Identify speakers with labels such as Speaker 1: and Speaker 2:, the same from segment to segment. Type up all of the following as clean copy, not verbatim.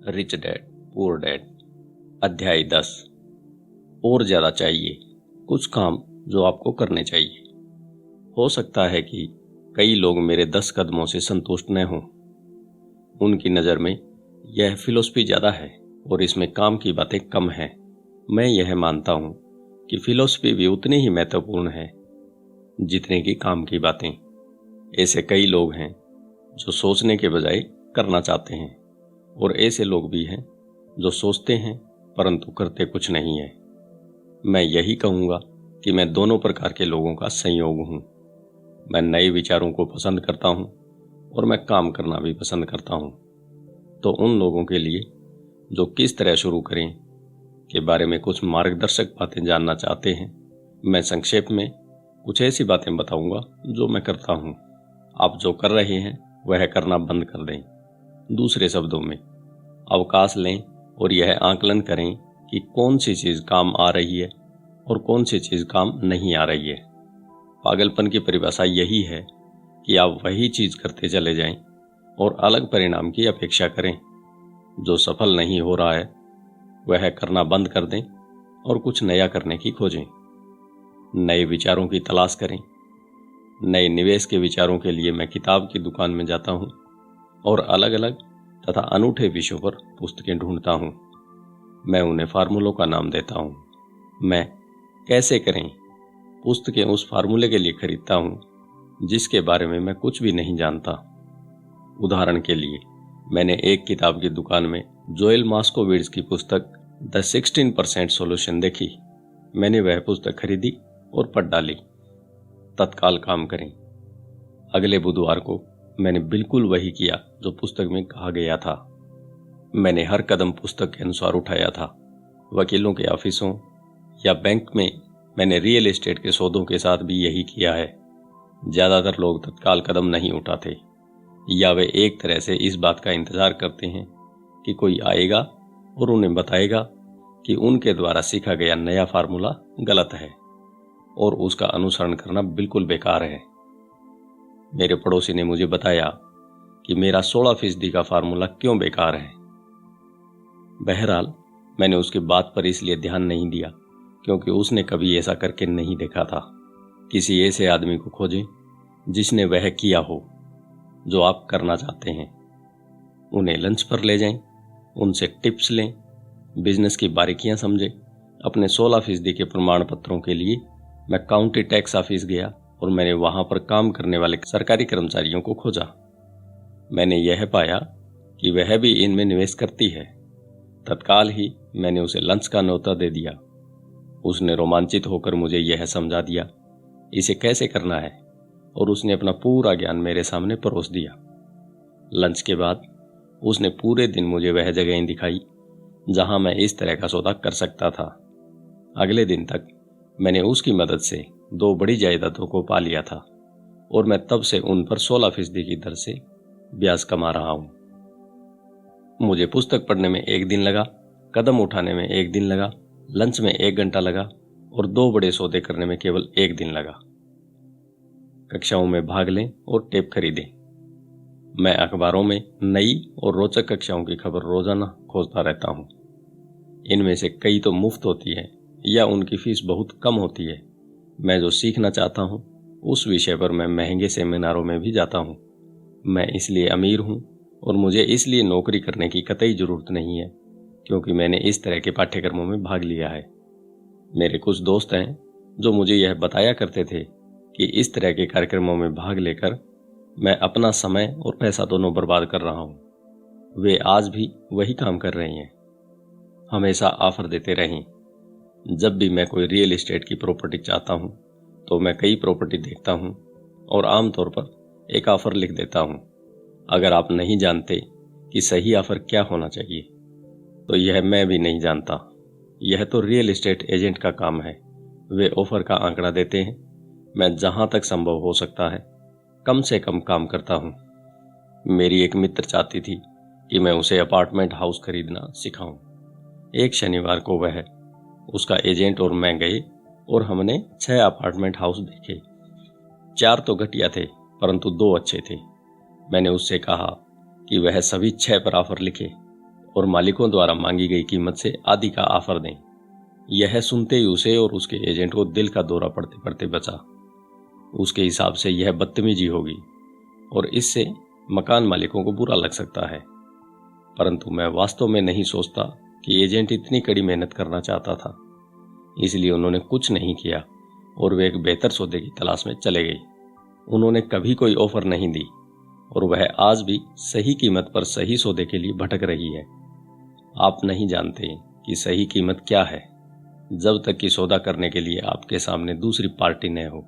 Speaker 1: Rich dad poor dad अध्याय 10। और ज्यादा चाहिए, कुछ काम जो आपको करने चाहिए। हो सकता है कि कई लोग मेरे 10 कदमों से संतुष्ट न हों। उनकी नज़र में यह फिलॉसफी ज़्यादा है और इसमें काम की बातें कम हैं। मैं यह मानता हूँ कि फिलॉसफी भी उतनी ही महत्वपूर्ण है जितने की काम की बातें। ऐसे कई लोग हैं जो सोचने के बजाय करना चाहते हैं, और ऐसे लोग भी हैं जो सोचते हैं परंतु करते कुछ नहीं है। मैं यही कहूँगा कि मैं दोनों प्रकार के लोगों का संयोग हूँ। मैं नए विचारों को पसंद करता हूँ और मैं काम करना भी पसंद करता हूँ। तो उन लोगों के लिए जो किस तरह शुरू करें के बारे में कुछ मार्गदर्शक बातें जानना चाहते हैं, मैं संक्षेप में कुछ ऐसी बातें बताऊंगा जो मैं करता हूँ। आप जो कर रहे हैं वह करना बंद कर दें। दूसरे शब्दों में, अवकाश लें और यह आकलन करें कि कौन सी चीज़ काम आ रही है और कौन सी चीज़ काम नहीं आ रही है। पागलपन की परिभाषा यही है कि आप वही चीज़ करते चले जाएं और अलग परिणाम की अपेक्षा करें। जो सफल नहीं हो रहा है वह करना बंद कर दें और कुछ नया करने की खोजें। नए विचारों की तलाश करें। नए निवेश के विचारों के लिए मैं किताब की दुकान में जाता हूँ और अलग अलग तथा अनूठे विषयों पर पुस्तकें ढूंढता हूँ। मैं उन्हें फार्मूलों का नाम देता हूँ। मैं कैसे करें पुस्तकें उस फार्मूले के लिए खरीदता हूँ जिसके बारे में मैं कुछ भी नहीं जानता। उदाहरण के लिए, मैंने एक किताब की दुकान में जोएल मास्कोविट्ज की पुस्तक द 16% सॉल्यूशन देखी। मैंने वह पुस्तक खरीदी और पढ़ डाली। तत्काल काम करें। अगले बुधवार को मैंने बिल्कुल वही किया जो पुस्तक में कहा गया था। मैंने हर कदम पुस्तक के अनुसार उठाया था। वकीलों के ऑफिसों या बैंक में मैंने रियल एस्टेट के सौदों के साथ भी यही किया है। ज़्यादातर लोग तत्काल कदम नहीं उठाते, या वे एक तरह से इस बात का इंतज़ार करते हैं कि कोई आएगा और उन्हें बताएगा कि उनके द्वारा सीखा गया नया फार्मूला गलत है और उसका अनुसरण करना बिल्कुल बेकार है। मेरे पड़ोसी ने मुझे बताया कि मेरा 16% का फार्मूला क्यों बेकार है। बहरहाल, मैंने उसकी बात पर इसलिए ध्यान नहीं दिया क्योंकि उसने कभी ऐसा करके नहीं देखा था। किसी ऐसे आदमी को खोजें जिसने वह किया हो जो आप करना चाहते हैं। उन्हें लंच पर ले जाएं, उनसे टिप्स लें, बिजनेस की बारीकियां समझें। अपने 16% के प्रमाण पत्रों के लिए मैं काउंटी टैक्स ऑफिस गया और मैंने वहां पर काम करने वाले सरकारी कर्मचारियों को खोजा। मैंने यह पाया कि वह भी इनमें निवेश करती है। तत्काल ही मैंने उसे लंच का न्योता दे दिया। उसने रोमांचित होकर मुझे यह समझा दिया इसे कैसे करना है, और उसने अपना पूरा ज्ञान मेरे सामने परोस दिया। लंच के बाद उसने पूरे दिन मुझे वह जगहें दिखाई जहां मैं इस तरह का सौदा कर सकता था। अगले दिन तक मैंने उसकी मदद से 2 बड़ी जायदादों को पा लिया था और मैं तब से उन पर 16% की दर से ब्याज कमा रहा हूं। मुझे पुस्तक पढ़ने में 1 दिन लगा, कदम उठाने में 1 दिन लगा, लंच में 1 घंटा लगा और 2 बड़े सौदे करने में केवल 1 दिन लगा। कक्षाओं में भाग लें और टेप खरीदें। मैं अखबारों में नई और रोचक कक्षाओं की खबर रोजाना खोजता रहता हूँ। इनमें से कई तो मुफ्त होती है या उनकी फीस बहुत कम होती है। मैं जो सीखना चाहता हूँ उस विषय पर मैं महंगे सेमिनारों में भी जाता हूँ। मैं इसलिए अमीर हूँ और मुझे इसलिए नौकरी करने की कतई जरूरत नहीं है क्योंकि मैंने इस तरह के पाठ्यक्रमों में भाग लिया है। मेरे कुछ दोस्त हैं जो मुझे यह बताया करते थे कि इस तरह के कार्यक्रमों में भाग लेकर मैं अपना समय और पैसा दोनों बर्बाद कर रहा हूँ। वे आज भी वही काम कर रहे हैं, हमेशा ऑफर देते रहें। जब भी मैं कोई रियल एस्टेट की प्रॉपर्टी चाहता हूँ तो मैं कई प्रॉपर्टी देखता हूँ और आमतौर पर एक ऑफर लिख देता हूँ। अगर आप नहीं जानते कि सही ऑफर क्या होना चाहिए तो यह मैं भी नहीं जानता। यह तो रियल एस्टेट एजेंट का काम है। वे ऑफर का आंकड़ा देते हैं। मैं जहां तक संभव हो सकता है कम से कम काम करता हूँ। मेरी एक मित्र चाहती थी कि मैं उसे अपार्टमेंट हाउस खरीदना सिखाऊं। एक शनिवार को वह, उसका एजेंट और मैं गए और हमने 6 अपार्टमेंट हाउस देखे। 4 तो घटिया थे परंतु 2 अच्छे थे। मैंने उससे कहा कि वह सभी 6 पर ऑफर लिखे और मालिकों द्वारा मांगी गई कीमत से आधी का ऑफर दें। यह सुनते ही उसे और उसके एजेंट को दिल का दौरा पड़ते पड़ते बचा। उसके हिसाब से यह बदतमीजी होगी और इससे मकान मालिकों को बुरा लग सकता है, परंतु मैं वास्तव में नहीं सोचता कि एजेंट इतनी कड़ी मेहनत करना चाहता था। इसलिए उन्होंने कुछ नहीं किया और वे एक बेहतर सौदे की तलाश में चले गए। उन्होंने कभी कोई ऑफर नहीं दी और वह आज भी सही कीमत पर सही सौदे के लिए भटक रही है। आप नहीं जानते कि सही कीमत क्या है जब तक कि सौदा करने के लिए आपके सामने दूसरी पार्टी न हो।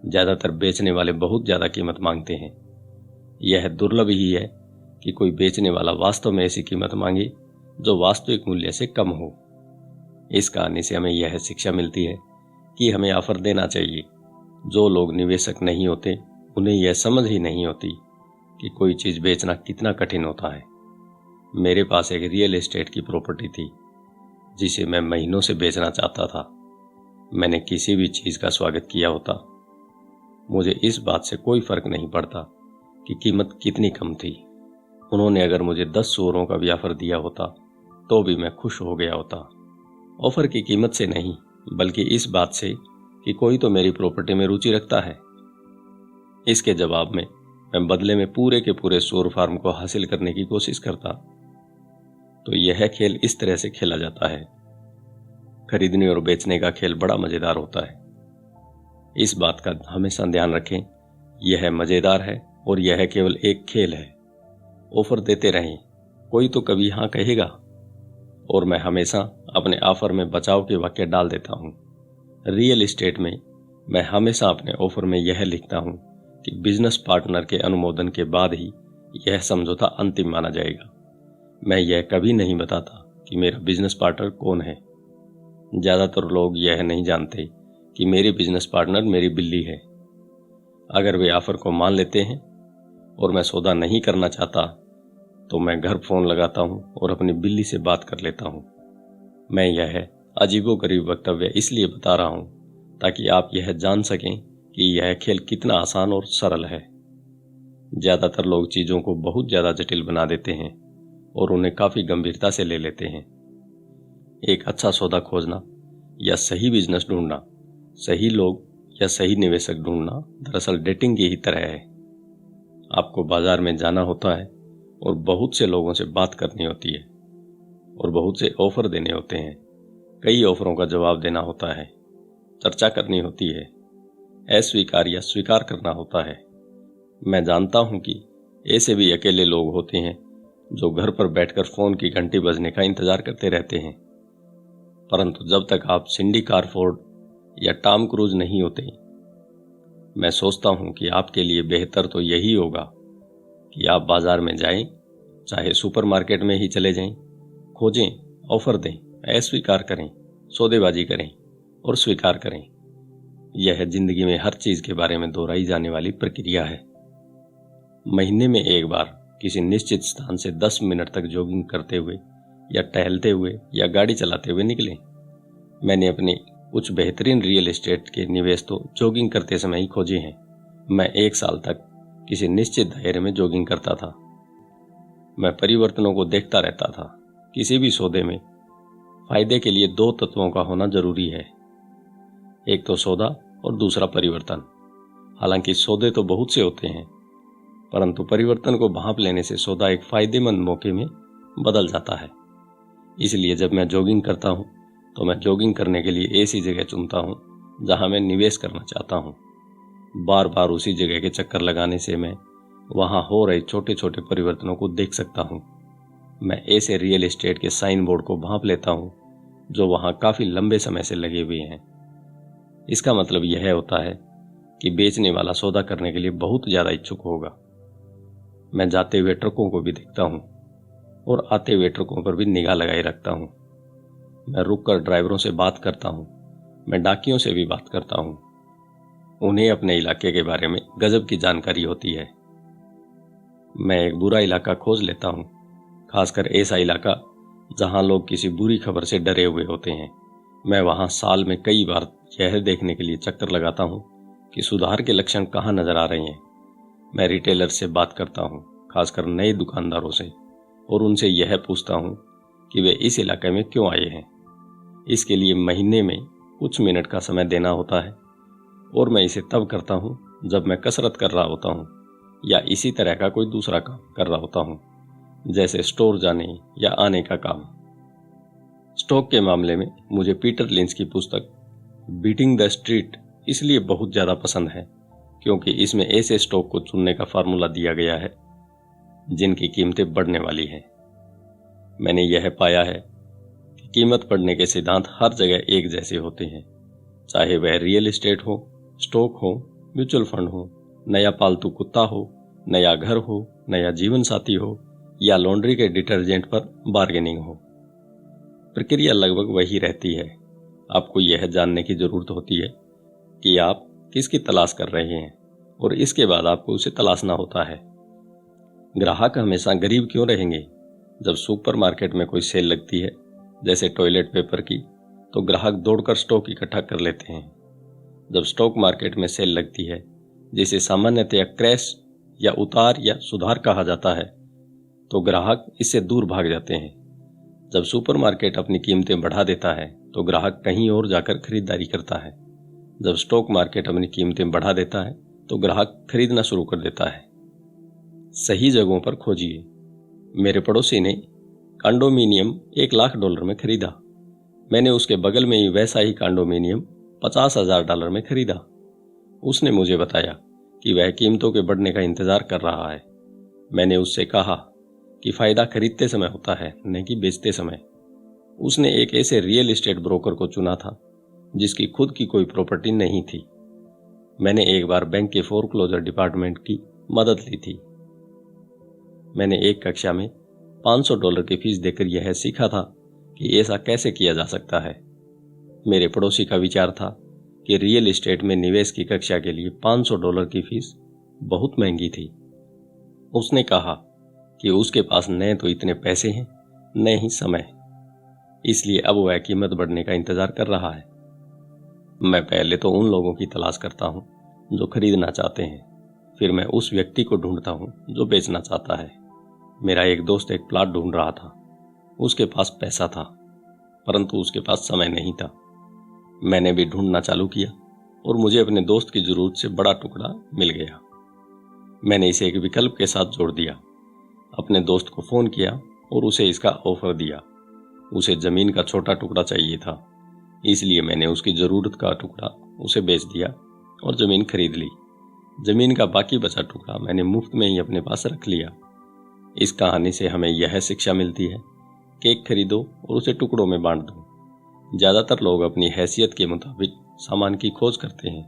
Speaker 1: ज्यादातर बेचने वाले बहुत ज्यादा कीमत मांगते हैं। यह दुर्लभ ही है कि कोई बेचने वाला वास्तव में ऐसी कीमत मांगे जो वास्तविक मूल्य से कम हो। इस कहानी से हमें यह शिक्षा मिलती है कि हमें ऑफर देना चाहिए। जो लोग निवेशक नहीं होते उन्हें यह समझ ही नहीं होती कि कोई चीज बेचना कितना कठिन होता है। मेरे पास एक रियल एस्टेट की प्रॉपर्टी थी जिसे मैं महीनों से बेचना चाहता था। मैंने किसी भी चीज का स्वागत किया होता। मुझे इस बात से कोई फर्क नहीं पड़ता कि कीमत कितनी कम थी। उन्होंने अगर मुझे 10 सूअरों का भी ऑफर दिया होता तो भी मैं खुश हो गया होता। ऑफर की कीमत से नहीं, बल्कि इस बात से कि कोई तो मेरी प्रॉपर्टी में रुचि रखता है। इसके जवाब में मैं बदले में पूरे के पूरे सूअर फार्म को हासिल करने की कोशिश करता। तो यह खेल इस तरह से खेला जाता है। खरीदने और बेचने का खेल बड़ा मजेदार होता है। इस बात का हमेशा ध्यान रखें, यह मजेदार है और यह केवल एक खेल है। ऑफर देते रहें, कोई तो कभी हाँ कहेगा। और मैं हमेशा अपने ऑफर में बचाव के वाक्य डाल देता हूँ। रियल एस्टेट में मैं हमेशा अपने ऑफर में यह लिखता हूँ कि बिजनेस पार्टनर के अनुमोदन के बाद ही यह समझौता अंतिम माना जाएगा। मैं यह कभी नहीं बताता कि मेरा बिजनेस पार्टनर कौन है। ज्यादातर लोग यह नहीं जानते कि मेरी बिजनेस पार्टनर मेरी बिल्ली है। अगर वे ऑफर को मान लेते हैं और मैं सौदा नहीं करना चाहता तो मैं घर फोन लगाता हूं और अपनी बिल्ली से बात कर लेता हूं। मैं यह अजीबोगरीब वक्तव्य इसलिए बता रहा हूं ताकि आप यह जान सकें कि यह खेल कितना आसान और सरल है। ज्यादातर लोग चीजों को बहुत ज्यादा जटिल बना देते हैं और उन्हें काफी गंभीरता से ले लेते हैं। एक अच्छा सौदा खोजना या सही बिजनेस ढूंढना, सही लोग या सही निवेशक ढूंढना दरअसल डेटिंग की ही तरह है। आपको बाजार में जाना होता है और बहुत से लोगों से बात करनी होती है और बहुत से ऑफर देने होते हैं। कई ऑफरों का जवाब देना होता है, चर्चा करनी होती है, अस्वीकार या स्वीकार करना होता है। मैं जानता हूं कि ऐसे भी अकेले लोग होते हैं जो घर पर बैठकर फोन की घंटी बजने का इंतजार करते रहते हैं। परंतु जब तक आप सिंडी कारफोर्ड या टॉम क्रूज नहीं होते, मैं सोचता हूं कि आपके लिए बेहतर तो यही होगा कि आप बाजार में जाएं, चाहे सुपरमार्केट में ही चले जाएं, खोजें, ऑफर दें, अस्वीकार करें, सौदेबाजी करें और स्वीकार करें। यह जिंदगी में हर चीज के बारे में दोहराई जाने वाली प्रक्रिया है। महीने में एक बार किसी निश्चित स्थान से 10 मिनट तक जॉगिंग करते हुए या टहलते हुए या गाड़ी चलाते हुए निकलें। मैंने अपने कुछ बेहतरीन रियल एस्टेट के निवेश तो जॉगिंग करते समय ही खोजे हैं। मैं 1 साल तक किसी निश्चित दायरे में जॉगिंग करता था। मैं परिवर्तनों को देखता रहता था। किसी भी सौदे में फायदे के लिए 2 तत्वों का होना जरूरी है, एक तो सौदा और दूसरा परिवर्तन। हालांकि सौदे तो बहुत से होते हैं, परंतु परिवर्तन को भांप लेने से सौदा एक फायदेमंद मौके में बदल जाता है। इसलिए जब मैं जॉगिंग करता हूं तो मैं जॉगिंग करने के लिए ऐसी जगह चुनता हूं जहां मैं निवेश करना चाहता हूं। बार बार उसी जगह के चक्कर लगाने से मैं वहां हो रहे छोटे छोटे परिवर्तनों को देख सकता हूं। मैं ऐसे रियल एस्टेट के साइन बोर्ड को भांप लेता हूं जो वहां काफी लंबे समय से लगे हुए हैं। इसका मतलब यह होता है कि बेचने वाला सौदा करने के लिए बहुत ज्यादा इच्छुक होगा। मैं जाते हुए ट्रकों को भी देखता हूं और आते हुए ट्रकों पर भी निगाह लगाए रखता हूं। मैं रुककर ड्राइवरों से बात करता हूं। मैं डाकियों से भी बात करता हूं। उन्हें अपने इलाके के बारे में गजब की जानकारी होती है। मैं एक बुरा इलाका खोज लेता हूं, खासकर ऐसा इलाका जहां लोग किसी बुरी खबर से डरे हुए होते हैं। मैं वहां साल में कई बार यह देखने के लिए चक्कर लगाता हूं कि सुधार के लक्षण कहां नजर आ रहे हैं। मैं रिटेलर से बात करता हूं, खासकर नए दुकानदारों से। और उनसे यह पूछता हूँ कि वे इस इलाके में क्यों आए हैं। इसके लिए महीने में कुछ मिनट का समय देना होता है और मैं इसे तब करता हूँ जब मैं कसरत कर रहा होता हूँ या इसी तरह का कोई दूसरा काम कर रहा होता हूँ, जैसे स्टोर जाने या आने का काम। स्टॉक के मामले में मुझे पीटर लिंच की पुस्तक बीटिंग द स्ट्रीट इसलिए बहुत ज़्यादा पसंद है क्योंकि इसमें ऐसे स्टॉक को चुनने का फार्मूला दिया गया है जिनकी कीमतें बढ़ने वाली हैं। मैंने यह पाया है कि कीमत बढ़ने के सिद्धांत हर जगह एक जैसे होते हैं, चाहे वह रियल एस्टेट हो, स्टॉक हो, म्यूचुअल फंड हो, नया पालतू कुत्ता हो, नया घर हो, नया जीवन साथी हो या लॉन्ड्री के डिटर्जेंट पर बार्गेनिंग हो। प्रक्रिया लगभग वही रहती है। आपको यह जानने की जरूरत होती है कि आप किसकी तलाश कर रहे हैं और इसके बाद आपको उसे तलाशना होता है। ग्राहक हमेशा गरीब क्यों रहेंगे? जब सुपरमार्केट में कोई सेल लगती है, जैसे टॉयलेट पेपर की, तो ग्राहक दौड़कर स्टॉक इकट्ठा कर लेते हैं। जब स्टॉक मार्केट में सेल लगती है, जिसे सामान्यतया क्रैश या उतार या सुधार कहा जाता है, तो ग्राहक इससे दूर भाग जाते हैं। जब सुपरमार्केट अपनी कीमतें बढ़ा देता है तो ग्राहक कहीं और जाकर खरीदारी करता है। जब स्टॉक मार्केट अपनी कीमतें बढ़ा देता है तो ग्राहक खरीदना शुरू कर देता है। सही जगहों पर खोजिए। मेरे पड़ोसी ने कंडोमिनियम $1,00,000 में खरीदा। मैंने उसके बगल में ही वैसा ही कंडोमिनियम $50,000 में खरीदा। उसने मुझे बताया कि वह कीमतों के बढ़ने का इंतजार कर रहा है। मैंने उससे कहा कि फायदा खरीदते समय होता है, न कि बेचते समय। उसने एक ऐसे रियल एस्टेट ब्रोकर को चुना था जिसकी खुद की कोई प्रॉपर्टी नहीं थी। मैंने एक बार बैंक के फोरक्लोजर डिपार्टमेंट की मदद ली थी। मैंने एक कक्षा में $500 की फीस देकर यह सीखा था कि ऐसा कैसे किया जा सकता है। मेरे पड़ोसी का विचार था कि रियल एस्टेट में निवेश की कक्षा के लिए $500 की फीस बहुत महंगी थी। उसने कहा कि उसके पास न तो इतने पैसे हैं न ही समय, इसलिए अब वह कीमत बढ़ने का इंतजार कर रहा है। मैं पहले तो उन लोगों की तलाश करता हूं जो खरीदना चाहते हैं, फिर मैं उस व्यक्ति को ढूंढता हूं जो बेचना चाहता है। मेरा एक दोस्त एक प्लॉट ढूंढ रहा था। उसके पास पैसा था, परंतु उसके पास समय नहीं था। मैंने भी ढूंढना चालू किया और मुझे अपने दोस्त की जरूरत से बड़ा टुकड़ा मिल गया। मैंने इसे एक विकल्प के साथ जोड़ दिया। अपने दोस्त को फोन किया और उसे इसका ऑफर दिया। उसे जमीन का छोटा टुकड़ा चाहिए था, इसलिए मैंने उसकी जरूरत का टुकड़ा उसे बेच दिया और जमीन खरीद ली। जमीन का बाकी बचा टुकड़ा मैंने मुफ्त में ही अपने पास रख लिया। इस कहानी से हमें यह शिक्षा मिलती है कि एक खरीदो और उसे टुकड़ों में बांट दो। ज्यादातर लोग अपनी हैसियत के मुताबिक सामान की खोज करते हैं,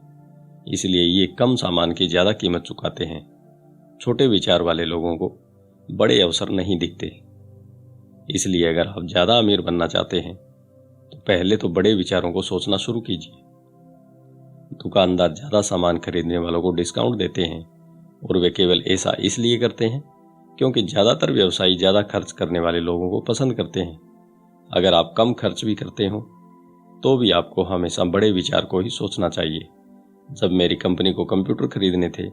Speaker 1: इसलिए ये कम सामान की ज्यादा कीमत चुकाते हैं। छोटे विचार वाले लोगों को बड़े अवसर नहीं दिखते। इसलिए अगर आप ज्यादा अमीर बनना चाहते हैं तो पहले तो बड़े विचारों को सोचना शुरू कीजिए। दुकानदार ज्यादा सामान खरीदने वालों को डिस्काउंट देते हैं और वे केवल ऐसा इसलिए करते हैं क्योंकि ज्यादातर व्यवसायी ज्यादा खर्च करने वाले लोगों को पसंद करते हैं। अगर आप कम खर्च भी करते हो तो भी आपको हमेशा बड़े विचार को ही सोचना चाहिए। जब मेरी कंपनी को कंप्यूटर खरीदने थे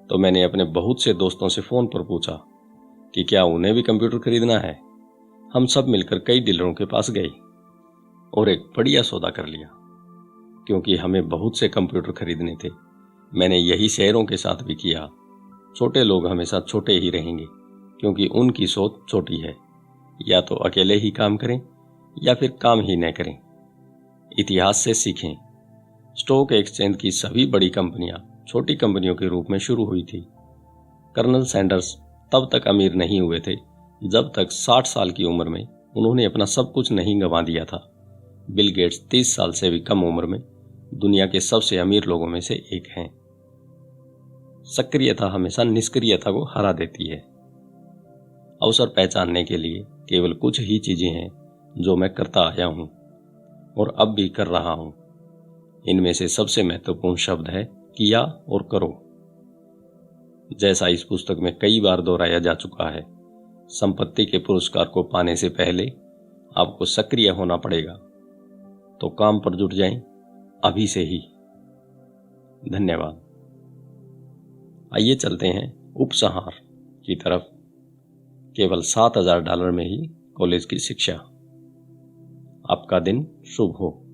Speaker 1: तो मैंने अपने बहुत से दोस्तों से फोन पर पूछा कि क्या उन्हें भी कंप्यूटर खरीदना है। हम सब मिलकर कई डीलरों के पास गए और एक बढ़िया सौदा कर लिया। क्योंकि हमें बहुत से कंप्यूटर खरीदने थे, मैंने यही शहरों के साथ भी किया। छोटे लोग हमेशा छोटे ही रहेंगे क्योंकि उनकी सोच छोटी है। या तो अकेले ही काम करें या फिर काम ही न करें। इतिहास से सीखें। स्टॉक एक्सचेंज की सभी बड़ी कंपनियां छोटी कंपनियों के रूप में शुरू हुई थी। कर्नल सैंडर्स तब तक अमीर नहीं हुए थे जब तक 60 साल की उम्र में उन्होंने अपना सब कुछ नहीं गंवा दिया था। बिल गेट्स 30 साल से भी कम उम्र में दुनिया के सबसे अमीर लोगों में से एक हैं। सक्रियता हमेशा निष्क्रियता को हरा देती है। अवसर पहचानने के लिए केवल कुछ ही चीजें हैं जो मैं करता आया हूं और अब भी कर रहा हूं। इनमें से सबसे महत्वपूर्ण शब्द है किया और करो। जैसा इस पुस्तक में कई बार दोहराया जा चुका है, संपत्ति के पुरस्कार को पाने से पहले आपको सक्रिय होना पड़ेगा। तो काम पर जुट जाएं अभी से ही। धन्यवाद। आइए चलते हैं उपसंहार की तरफ। केवल $7,000 में ही कॉलेज की शिक्षा। आपका दिन शुभ हो।